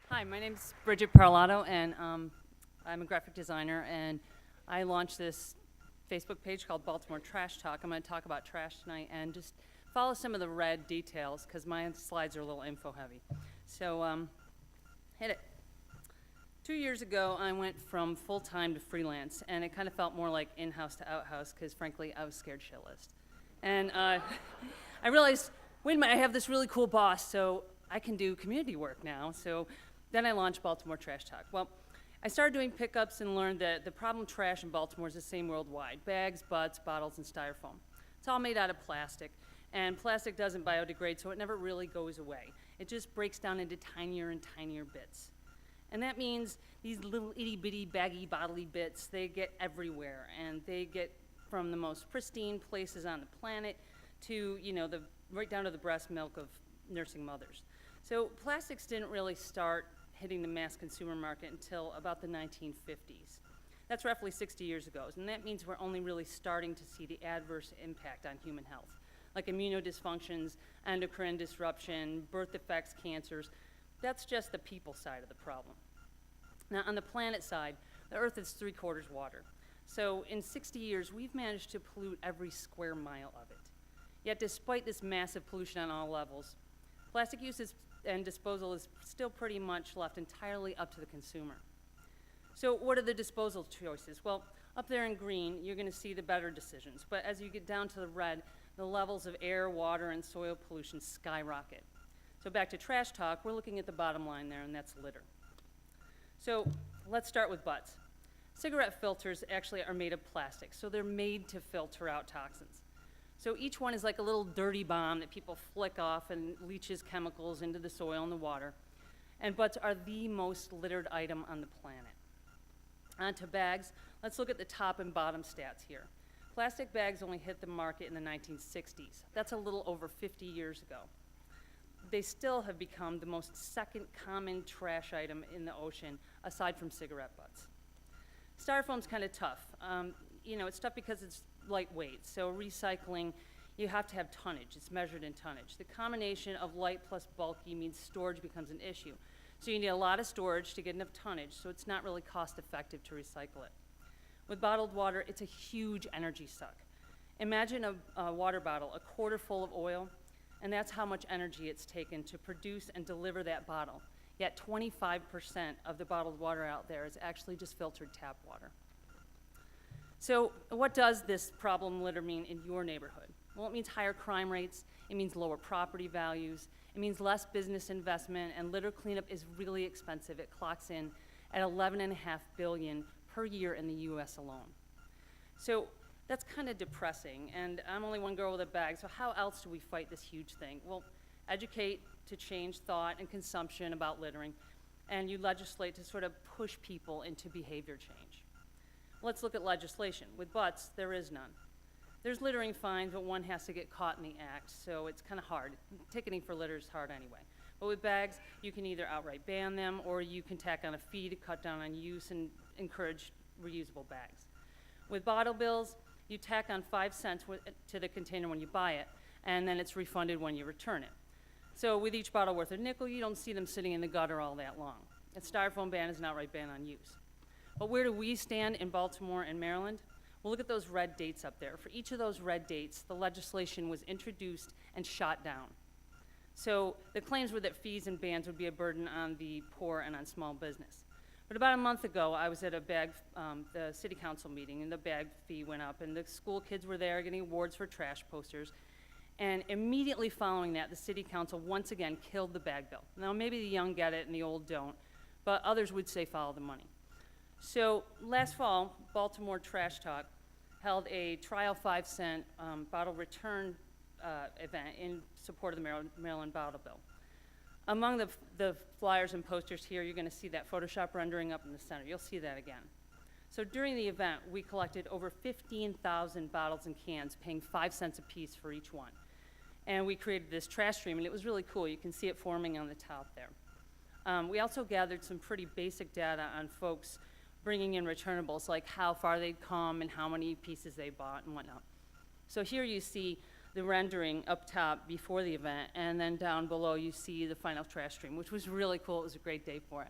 Hi, my name's Bridget Parlato, and I'm a graphic designer, and I launched this Facebook page called Baltimore Trash Talk. I'm going to talk about trash tonight and just follow some of the red details because my slides are a little info heavy. So hit it. 2 years ago, I went from full-time to freelance, and it kind of felt more like in-house to outhouse because, frankly, I was scared shitless. And I realized, wait a minute, I have this really cool boss, so I can do community work now. So then I launched Baltimore Trash Talk. Well, I started doing pickups and learned that the problem trash in Baltimore is the same worldwide. Bags, butts, bottles, and styrofoam. It's all made out of plastic, and plastic doesn't biodegrade, so it never really goes away. It just breaks down into tinier and tinier bits. And that means these little itty-bitty baggy bodily bits, they get everywhere, and they get from the most pristine places on the planet to, right down to the breast milk of nursing mothers. So plastics didn't really start hitting the mass consumer market until about the 1950s. That's roughly 60 years ago, and that means we're only really starting to see the adverse impact on human health, like immunodysfunctions, endocrine disruption, birth defects, cancers. That's just the people side of the problem. Now, on the planet side, the Earth is 3/4 water. So in 60 years, we've managed to pollute every square mile of it. Yet despite this massive pollution on all levels, plastic use and disposal is still pretty much left entirely up to the consumer. So what are the disposal choices? Well, up there in green, you're going to see the better decisions. But as you get down to the red, the levels of air, water, and soil pollution skyrocket. So back to trash talk, we're looking at the bottom line there, and that's litter. So let's start with butts. Cigarette filters actually are made of plastic, so they're made to filter out toxins. So each one is like a little dirty bomb that people flick off and leaches chemicals into the soil and the water. And butts are the most littered item on the planet. On to bags. Let's look at the top and bottom stats here. Plastic bags only hit the market in the 1960s. That's a little over 50 years ago. They still have become the most second common trash item in the ocean, aside from cigarette butts. Styrofoam's kind of tough. It's tough because it's lightweight, so recycling, you have to have tonnage. It's measured in tonnage. The combination of light plus bulky means storage becomes an issue. So you need a lot of storage to get enough tonnage, so it's not really cost effective to recycle it. With bottled water, it's a huge energy suck. Imagine a water bottle, a quarter full of oil, and that's how much energy it's taken to produce and deliver that bottle. Yet 25% of the bottled water out there is actually just filtered tap water. So what does this problem litter mean in your neighborhood? Well, it means higher crime rates, it means lower property values, it means less business investment, and litter cleanup is really expensive. It clocks in at $11.5 billion per year in the US alone. So that's kind of depressing, and I'm only one girl with a bag, so how else do we fight this huge thing? Well, educate to change thought and consumption about littering, and you legislate to sort of push people into behavior change. Let's look at legislation. With butts, there is none. There's littering fines, but one has to get caught in the act, so it's kind of hard. Ticketing for litter is hard anyway. But with bags, you can either outright ban them, or you can tack on a fee to cut down on use and encourage reusable bags. With bottle bills, you tack on 5 cents to the container when you buy it, and then it's refunded when you return it. So with each bottle worth a nickel, you don't see them sitting in the gutter all that long. A styrofoam ban is an outright ban on use. But where do we stand in Baltimore and Maryland? Well, look at those red dates up there. For each of those red dates, the legislation was introduced and shot down. So the claims were that fees and bans would be a burden on the poor and on small business. But about a month ago, I was at the city council meeting, and the bag fee went up, and the school kids were there getting awards for trash posters. And immediately following that, the city council once again killed the bag bill. Now, maybe the young get it and the old don't, but others would say follow the money. So last fall, Baltimore Trash Talk held a trial 5-cent bottle return event in support of the Maryland bottle bill. Among the flyers and posters here, you're going to see that Photoshop rendering up in the center. You'll see that again. So during the event, we collected over 15,000 bottles and cans, paying 5 cents a piece for each one. And we created this trash stream, and it was really cool. You can see it forming on the top there. We also gathered some pretty basic data on folks bringing in returnables, like how far they'd come and how many pieces they bought and whatnot. So here you see the rendering up top before the event, and then down below you see the final trash stream, which was really cool. It was a great day for it.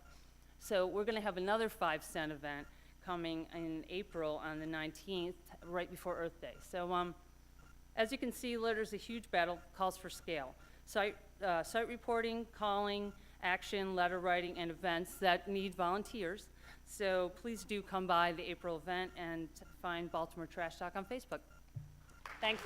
So we're going to have another 5-cent event coming in April on the 19th, right before Earth Day. So as you can see, litter is a huge battle, calls for scale. Site reporting, calling, action, letter writing, and events that need volunteers. So please do come by the April event and find Baltimore Trash Talk on Facebook. Thanks.